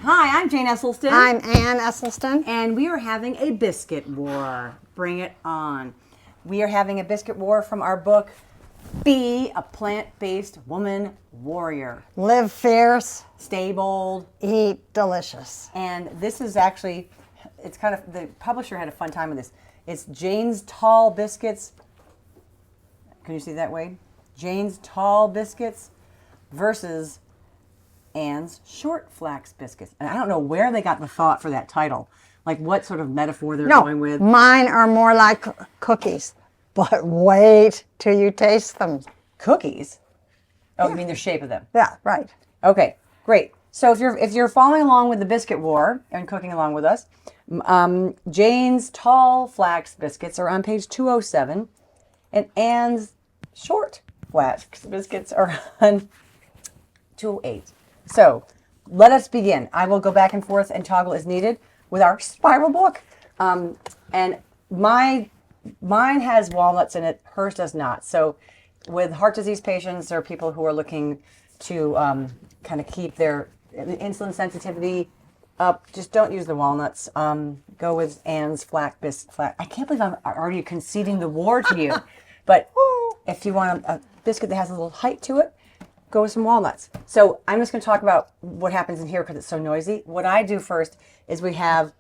Hi, I'm Jane Esselstyn. I'm Ann Esselstyn. And we are having a biscuit war. Bring it on. We are having a biscuit war from our book, Be a Plant-Based Woman Warrior. Live fierce. Stay bold. Eat delicious. And this is actually, it's kind of, the publisher had a fun time with this. It's Jane's Tall Biscuits. Can you see that, Wade? Jane's Tall Biscuits versus Ann's Short Flax Biscuits. And I don't know where they got the thought for that title. Like what sort of metaphor they're going with. Mine are more like cookies. But wait till you taste them. Cookies? Oh, you mean the shape of them? Yeah, right. Okay, great. So if you're following along with the Biscuit War and cooking along with us, Jane's Tall Flax Biscuits are on page 207, and Ann's Short Flax Biscuits are on 208. So let us begin. I will go back and forth and toggle as needed with our spiral book. And mine has walnuts in it. Hers does not. So with heart disease patients or people who are looking to kind of keep their insulin sensitivity up, just don't use the walnuts. Go with Ann's flax. I can't believe I'm already conceding the war to you. But if you want a biscuit that has a little height to it, go with some walnuts. So I'm just going to talk about what happens in here because it's so noisy. What I do first is we have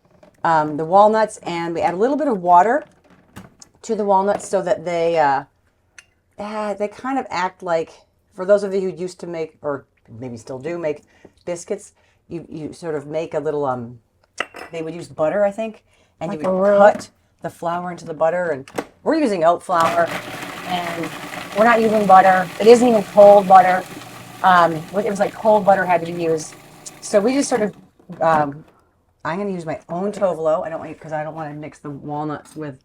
the walnuts and we add a little bit of water to the walnuts so that they kind of act like, for those of you who used to make, or maybe still do make biscuits, you sort of make a little, they would use butter, I think, and like you would cut the flour into the butter. And we're using oat flour and we're not using butter. It isn't even cold butter. It was like cold butter had to be used. So we just sort of, I'm going to use my own tovolo. I don't want to, because I don't want to mix the walnuts with,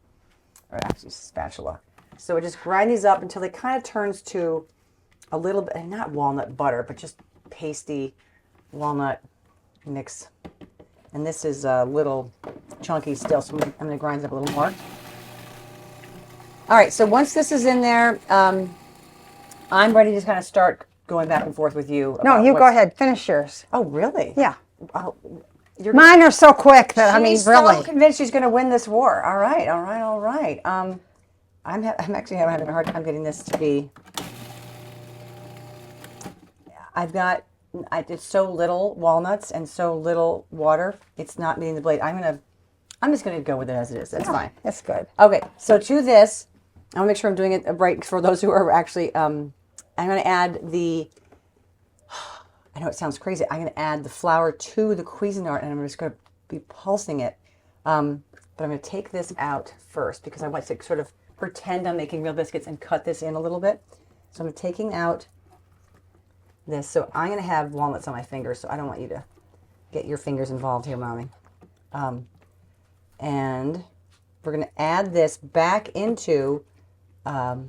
or actually spatula. So we just grind these up until it kind of turns to a little bit, not walnut butter, but just pasty walnut mix. And this is a little chunky still, so I'm going to grind it up a little more. All right, so once this is in there, I'm ready to kind of start going back and forth with you. No, you go ahead. Finish yours. Oh, really? Yeah. Oh, mine are so quick that, I mean, really. She's so convinced she's going to win this war. All right. I'm actually having a hard time getting this to be. It's so little walnuts and so little water. It's not meeting the blade. I'm just going to go with it as it is. That's fine. That's good. Okay, so to this, I want to make sure I'm doing it right for those who are actually, I'm going to add I know it sounds crazy, I'm going to add the flour to the Cuisinart and I'm just going to be pulsing it. But I'm going to take this out first because I want to sort of pretend I'm making real biscuits and cut this in a little bit. So I'm taking out this. So I'm going to have walnuts on my fingers, so I don't want you to get your fingers involved here, Mommy. And we're going to add this back into the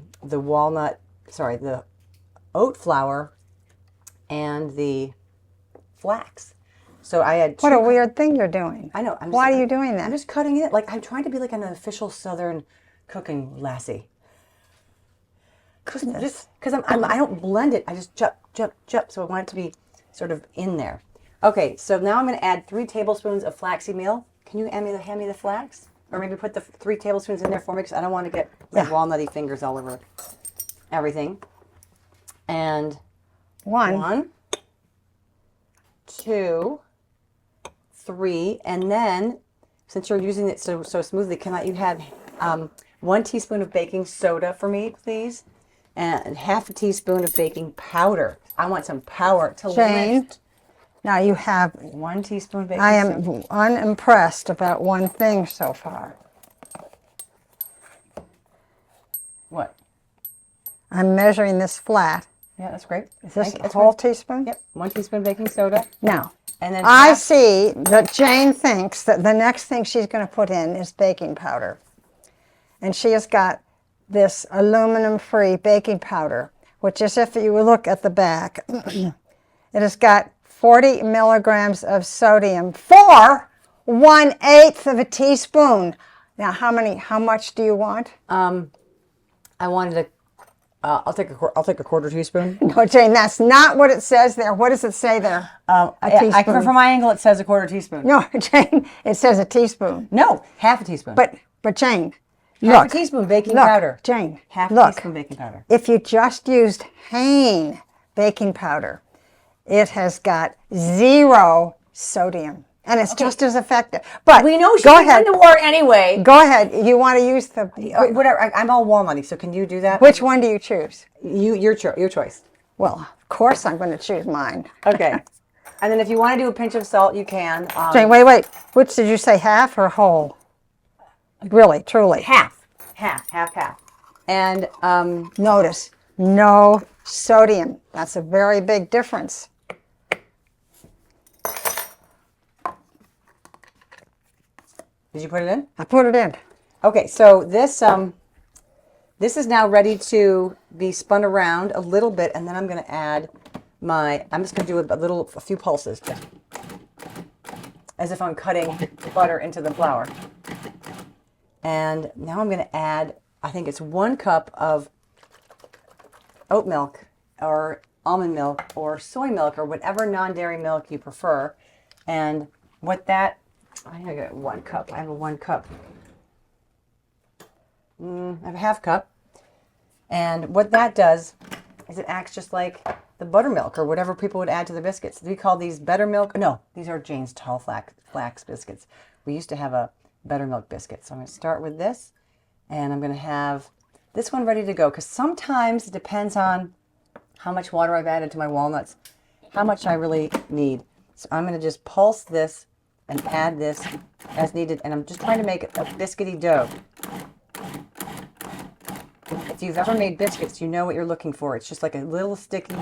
oat flour and the flax. So I had What a weird thing you're doing. I know. Why are you doing that? I'm just cutting it. Like I'm trying to be like an official Southern cooking lassie. Goodness. Because I don't blend it. I just jump. So I want it to be sort of in there. Okay, so now I'm going to add 3 tablespoons of flaxseed meal. Can you hand me the flax? Or maybe put the 3 tablespoons in there for me because I don't want to get walnutty fingers all over everything. And 1, 2, 3, and then since you're using it so smoothly, can you have 1 teaspoon of baking soda for me, please? And half a teaspoon of baking powder. I want some power to lift. Now you have 1 teaspoon baking soda. I am unimpressed about one thing so far. What? I'm measuring this flat. Yeah, that's great. Is this a whole teaspoon? Yep, 1 teaspoon baking soda. Now, and then I see that Jane thinks that the next thing she's going to put in is baking powder. And she has got this aluminum-free baking powder, which is, if you look at the back, it has got 40 milligrams of sodium for 1/8 of a teaspoon. Now, how much do you want? I wanted I'll take a quarter teaspoon. No, Jane, that's not what it says there. What does it say there? From my angle, it says a quarter teaspoon. No, Jane, it says a teaspoon. No, half a teaspoon. But Jane, half look. a teaspoon baking Look, powder. Jane, Half a look. teaspoon baking powder. If you just used Hain baking powder, it has got 0 sodium. And it's just as effective. But We know she's go going ahead. to war anyway. Go ahead. You want to use the... Whatever. I'm all walnutty, so can you do that? Which one do you choose? Your choice. Well, of course I'm going to choose mine. Okay. And then if you want to do a pinch of salt, you can. Jane, wait. Which did you say, half or whole? Really, truly. Half. And Notice, no sodium. That's a very big difference. did you put it in? I put it in. Okay, so this is now ready to be spun around a little bit, and then I'm going to add I'm just going to do a few pulses, as if I'm cutting butter into the flour. And now I'm going to add, I think it's 1 cup of oat milk or almond milk or soy milk or whatever non-dairy milk you prefer. And I got 1 cup. I have a 1 cup. I have a half cup. And what that does is it acts just like the buttermilk or whatever people would add to the biscuits. We call these buttermilk. No, these are Jane's tall flax biscuits. We used to have a buttermilk biscuit. So I'm going to start with this. And I'm going to have this one ready to go. Because sometimes it depends on how much water I've added to my walnuts, how much I really need. So I'm going to just pulse this and add this as needed. And I'm just trying to make a biscuity dough. If you've ever made biscuits, you know what you're looking for. It's just like a little sticky,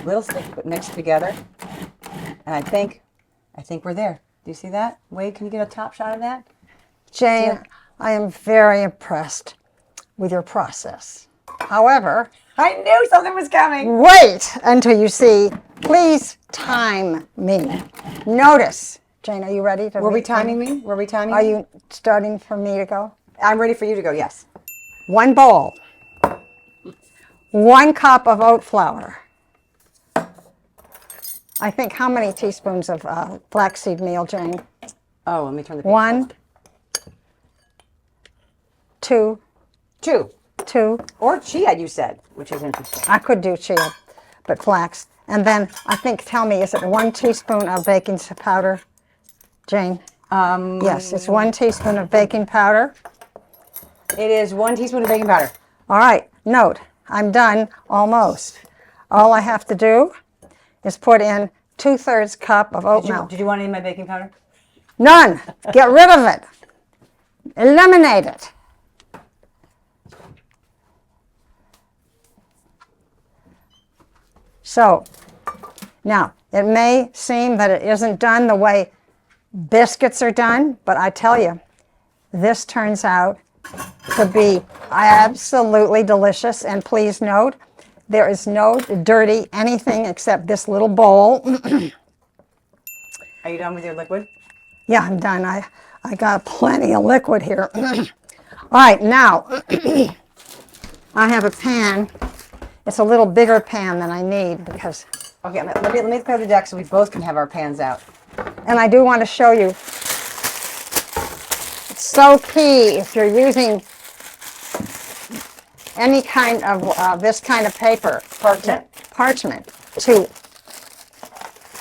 but mixed together. And I think we're there. Do you see that? Wade, can you get a top shot of that? Jane, I am very impressed with your process. However, I knew something was coming. wait until you see. Please time me. Notice. Jane, are you ready? Were we timing me? Were we timing Are me? you starting for me to go? I'm ready for you to go, yes. 1 bowl. 1 cup of oat flour. I think how many teaspoons of flaxseed meal, Jane? Oh, let me turn the page. 1, 2, 2. 2. Or chia, you said, which is interesting. I could do chia, but flax. And then I think, tell me, is it 1 teaspoon of baking powder, Jane? Yes, it's 1 teaspoon of baking powder. It is 1 teaspoon of baking powder. All right, note, I'm done almost. All I have to do is put in 2/3 cup of oat milk. Did you want any of my baking powder? None. Get rid of it. Eliminate it. So, now, it may seem that it isn't done the way biscuits are done, but I tell you, this turns out to be absolutely delicious. And please note, there is no dirty anything except this little bowl. Are you done with your liquid? Yeah, I'm done. I got plenty of liquid here. All right, now, I have a pan. It's a little bigger pan than I need because... Okay, let me clear the deck so we both can have our pans out. And I do want to show you, it's so key if you're using any kind of this kind of paper, parchment, to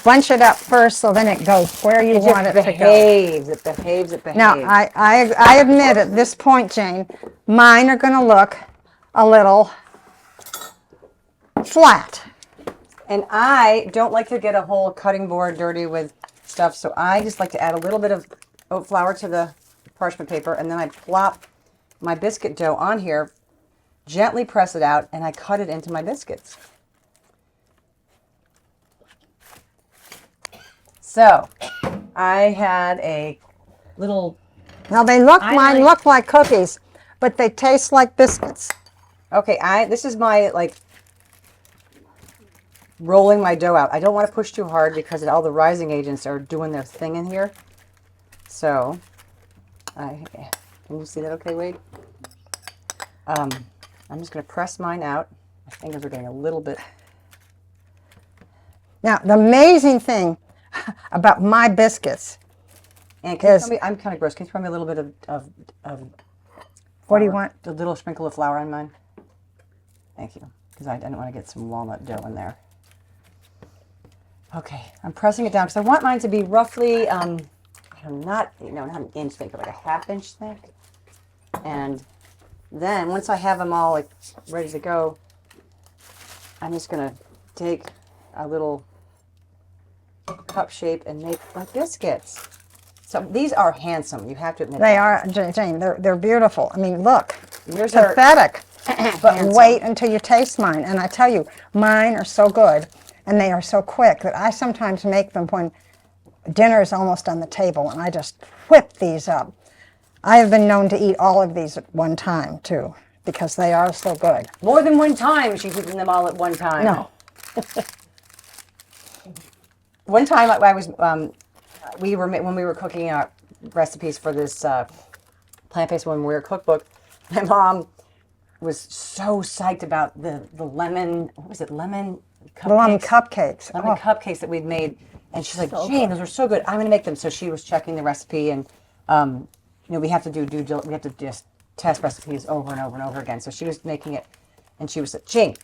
bunch it up first so then it goes where you want it to go. It behaves. Now, I admit at this point, Jane, mine are going to look a little flat. And I don't like to get a whole cutting board dirty with stuff, so I just like to add a little bit of oat flour to the parchment paper, and then I plop my biscuit dough on here, gently press it out, and I cut it into my biscuits. So, I had a little... Now mine look like cookies, but they taste like biscuits. Okay, this is my, like, rolling my dough out. I don't want to push too hard because all the rising agents are doing their thing in here. So, can you see that okay, Wade? I'm just going to press mine out. My fingers are getting a little bit. Now, the amazing thing about my biscuits And can you is, throw me, I'm kind of gross. Can you throw me a little bit of what do you flour? want? A little sprinkle of flour on mine. Thank you. Because I didn't want to get some walnut dough in there. Okay, I'm pressing it down because I want mine to be roughly, not an inch thick, but like a half-inch thick. And then once I have them all like ready to go, I'm just gonna take a little cup shape and make my biscuits. So these are handsome. You have to admit They that. are, Jane, they're beautiful. I mean, look, Yours are pathetic. But handsome. wait until you taste mine. And I tell you, mine are so good and they are so quick that I sometimes make them when dinner is almost on the table and I just whip these up. I have been known to eat all of these at one time too because they are so good. More than one time, she's eating them all at one time. No. One time I was, when we were cooking recipes for this plant-based woman wear cookbook, my mom was so psyched about the lemon, what was it, lemon cupcakes? The lemon cupcakes. Lemon cupcakes that we'd made. And she's like, Jane, those are so good. I'm going to make them. So she was checking the recipe and, we have to we have to just test recipes over and over and over again. So she was making it and she was like, Jane,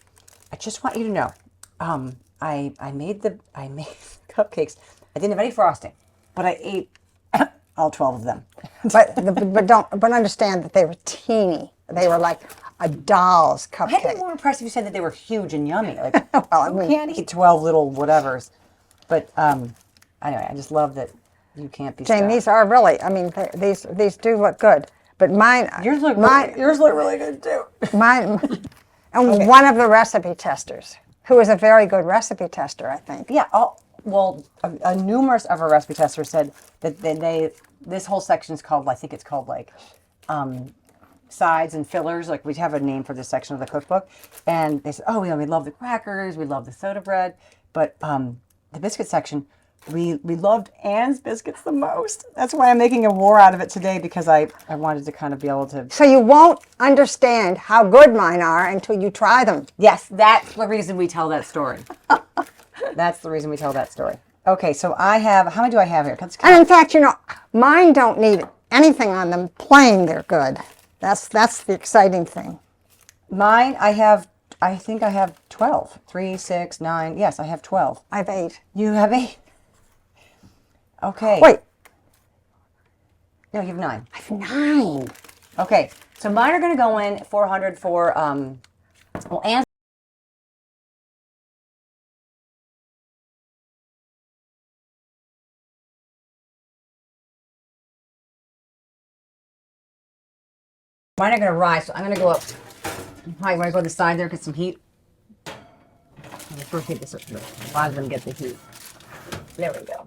I just want you to know, I made cupcakes. I didn't have any frosting, but I ate all 12 of them. but understand that they were teeny. They were like a doll's cupcake. I'd be more impressed if you said that they were huge and yummy. Like, Well, I mean, can't eat 12 little whatevers. But anyway, I just love that you can't be Jane, stopped. these are really, I mean, these do look good. But mine, Yours look really good too. mine, and one of the recipe testers, who is a very good recipe tester, I think. Yeah. A numerous of our recipe testers said that this whole section is called, I think it's called like sides and fillers. Like we have a name for this section of the cookbook, and they said, oh, we love the crackers, we love the soda bread, but the biscuit section, we loved Anne's biscuits the most. That's why I'm making a war out of it today because I wanted to kind of be able to. So you won't understand how good mine are until you try them. Yes, that's the reason we tell that story. That's the reason we tell that story. Okay, so I have, how many do I have here? And in fact, mine don't need anything on them. Plain, they're good. That's the exciting thing. Mine, I think I have 12. 3, 6, 9. Yes, I have 12. I have 8. You have 8? Okay. Wait. No, you have 9. I have 9. Okay, so mine are going to go in 400 for, Anne's. Mine are going to rise, so I'm going to go up. Hi, you want to go to the side there, get some heat? First, get this up. A lot of them get the heat. There we go.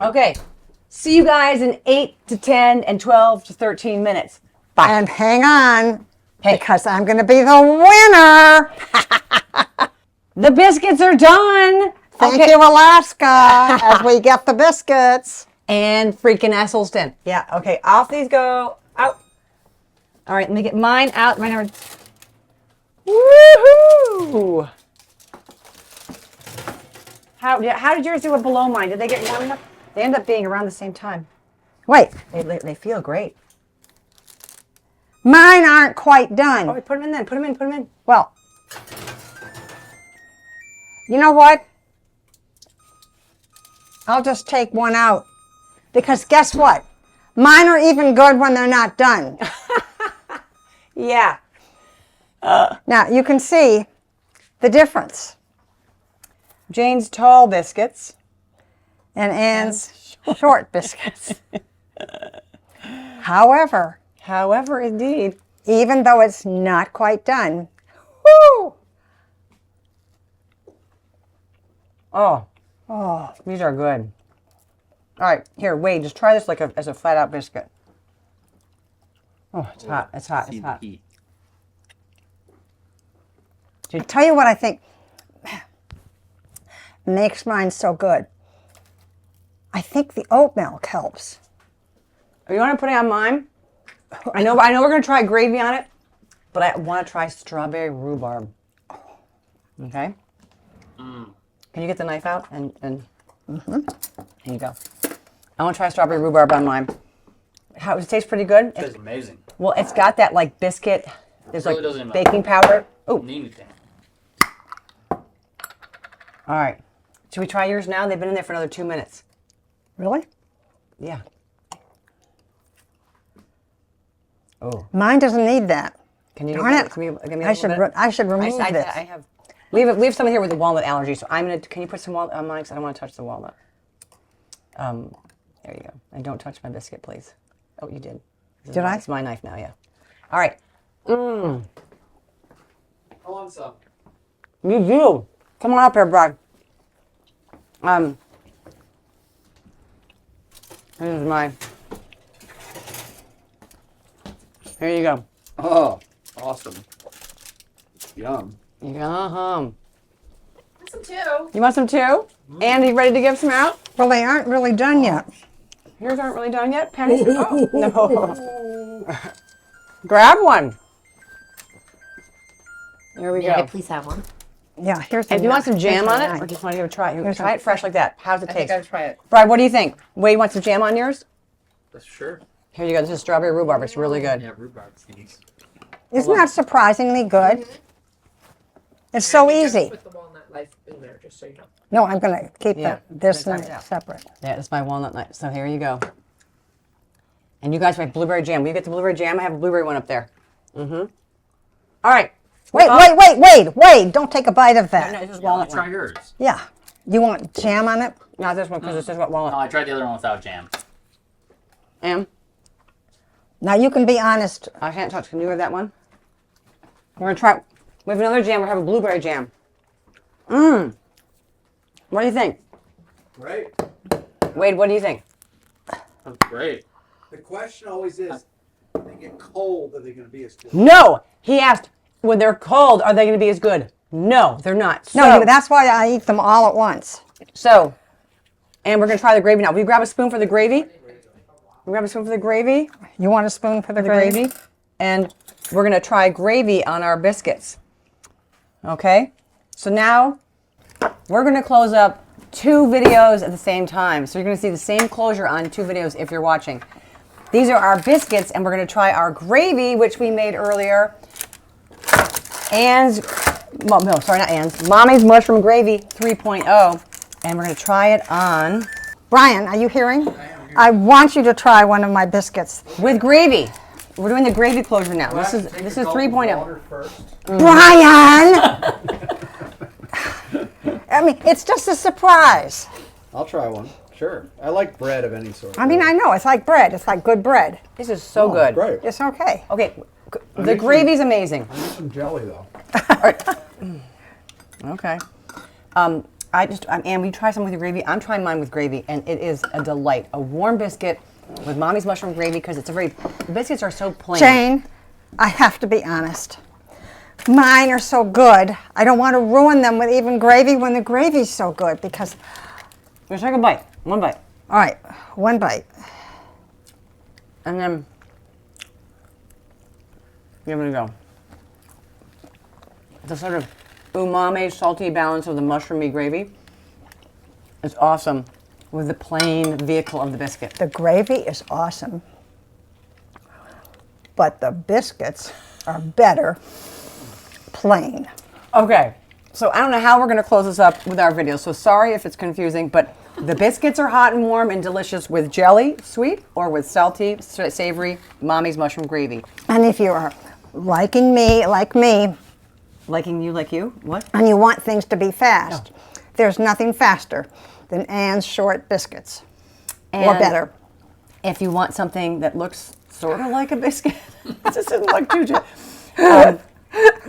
Okay. See you guys in 8 to 10 and 12 to 13 minutes. Bye. And hang on, Hey. because I'm going to be the winner. The biscuits are done. Thank you, Alaska, as we get the biscuits. And freaking Esselstyn. Yeah, okay. Off these go. Out. All right, let me get mine out. Mine are... Woohoo! How did yours do it below mine? Did they get warm enough? They end up being around the same time. Wait, They feel great. mine aren't quite done. Oh, put them in then. Put them in. Well, you know what? I'll just take one out. Because guess what? Mine are even good when they're not done. Yeah. Now, you can see the difference. Jane's tall biscuits. And Anne's short biscuits. However, Indeed. even though it's not quite done, whoo! Oh, these are good. All right, here, Wade, just try this as a flat out biscuit. Oh, it's hot. It's hot. It's hot. To tell you what I think makes mine so good, I think the oat milk helps. You want to put it on mine? I know we're going to try gravy on it, but I want to try strawberry rhubarb. Okay. Can you get the knife out and here you go. I want to try strawberry rhubarb on mine. How does it taste? Pretty good. It tastes amazing. Well, it's got that like biscuit. There's really like doesn't baking powder. Oh, Need anything. all right. Should we try yours now? They've been in there for another 2 minutes. Really? Yeah. Oh, Mine doesn't need that. can you? Darn it. Can you give me a I little should, bit? I should remove I this. have. We have someone here with a walnut allergy, so I'm gonna. Can you put some walnut on mine? 'Cause I don't want to touch the walnut. There you go. And don't touch my biscuit, please. Oh, you did. Did I? It's my knife now. Yeah. All right. I want some. You do. Come on up here, Brad. This is mine. Here you go. Oh, awesome. Yum. Yum. Some too. You want some too? And you ready to give some out? Well, they aren't really done yet. Yours aren't really done yet, Penny? Oh, no. Grab one. Here we May I go. please have one? Yeah, here's the And do you want some knife. jam Here's on the it, or knife. just want to give it a try? Here's Try a- it fresh like that. How's it I taste? think I'll try it. Brad, what do you think? Wade, you want some jam on yours? That's sure. Here you go. This is strawberry rhubarb. It's really good. Yeah, rhubarb seeds. Isn't that surprisingly good? It's so easy. Put the walnut life in there, just so you know. No, I'm going to keep Yeah, this that's knife out. separate. Yeah, it's my walnut knife. So here you go. And you guys make blueberry jam. Will you get the blueberry jam? I have a blueberry one up there. Mm-hmm. All right. Wait. Don't take a bite of that. No, this is Yeah, walnut try one. yours. Yeah. You want jam on it? Not this one, because this is what No, walnut. I tried the other one without jam. And Now, you can be honest. I can't touch. Can you have that one? We're going to try. We have another jam. We're having blueberry jam. What do you think? Right? Wade, what do you think? That's great. The question always is, when they get cold, are they going to be as good? No! He asked, when they're cold, are they going to be as good? No, they're not. No, that's why I eat them all at once. So, and we're going to try the gravy now. Will you grab a spoon for the gravy? We grab a spoon for the gravy? You want a spoon for the The gravy? gravy. And we're going to try gravy on our biscuits. Okay? So now, we're going to close up 2 videos at the same time. So you're going to see the same closure on 2 videos if you're watching. These are our biscuits, and we're going to try our gravy, which we made earlier. Mommy's Mushroom Gravy 3.0. And we're going to try it on Brian, are you hearing? I want you to try one of my biscuits. with gravy. We're doing the gravy closure now. This is 3.0. Water first. Brian! I mean, it's just a surprise. I'll try one. Sure. I like bread of any sort. I mean, I know, it's like bread. It's like good bread. This is so Oh, good. Great. It's okay. Okay, the need gravy's amazing. I need some jelly, though. Okay. And we try some with the gravy. I'm trying mine with gravy, and it is a delight. A warm biscuit with Mommy's mushroom gravy, because the biscuits are so plain. Jane, I have to be honest. Mine are so good. I don't want to ruin them with even gravy when the gravy's so good because, Just take a bite. One bite. all right, one bite. And then give it a go. The sort of umami, salty balance of the mushroomy gravy is awesome with the plain vehicle of the biscuit. The gravy is awesome, but the biscuits are better plain. Okay, so I don't know how we're going to close this up with our video, so sorry if it's confusing, but the biscuits are hot and warm and delicious with jelly, sweet, or with salty, savory, Mommy's mushroom gravy. And if you are liking me, like me, Liking you like you? What? and you want things to be fast, there's nothing faster than Anne's short biscuits, or And better. If you want something that looks sort of like a biscuit, this doesn't look too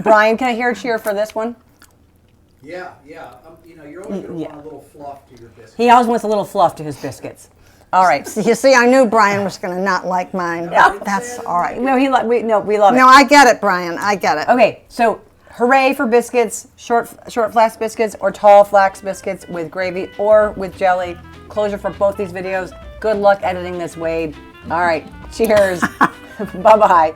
Brian, can I hear a cheer for this one? Yeah. You're always going to want a little fluff to your biscuit. He always wants a little fluff to his biscuits. All right. You see, I knew Brian was going to not like mine. Yeah. That's all right. No, we love it. No, I get it, Brian. I get it. Okay, so hooray for biscuits, short flax biscuits or tall flax biscuits with gravy or with jelly. Closure for both these videos. Good luck editing this, Wade. All right, cheers. Bye-bye.